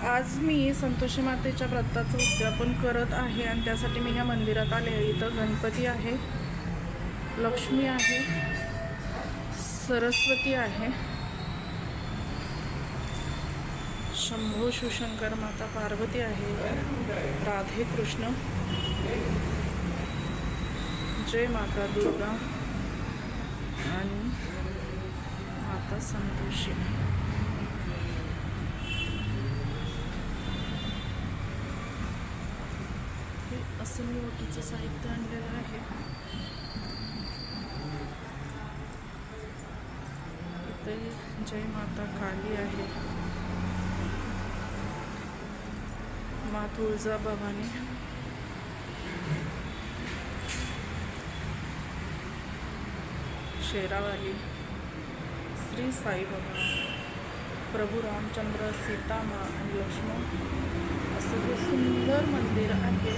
आज मी संतोषी मातेच्या व्रताचं उद्यापन करत आहे आणि त्यासाठी मी ह्या मंदिरात आले आहे। इथं गणपती आहे, लक्ष्मी आहे, सरस्वती आहे, शंभू शिवशंकर माता पार्वती आहे, राधे कृष्ण, जय माता दुर्गा आणि माता संतोषी। असं मी ओटीचं साहित्य आणलेलं आहे। इथे जय माता काली आहे, माँ तुळजा भवानी, शेरावाली, श्री साई बाबा, प्रभू रामचंद्र, सीता माँ आणि लक्ष्मण। असं हे सुंदर मंदिर आहे।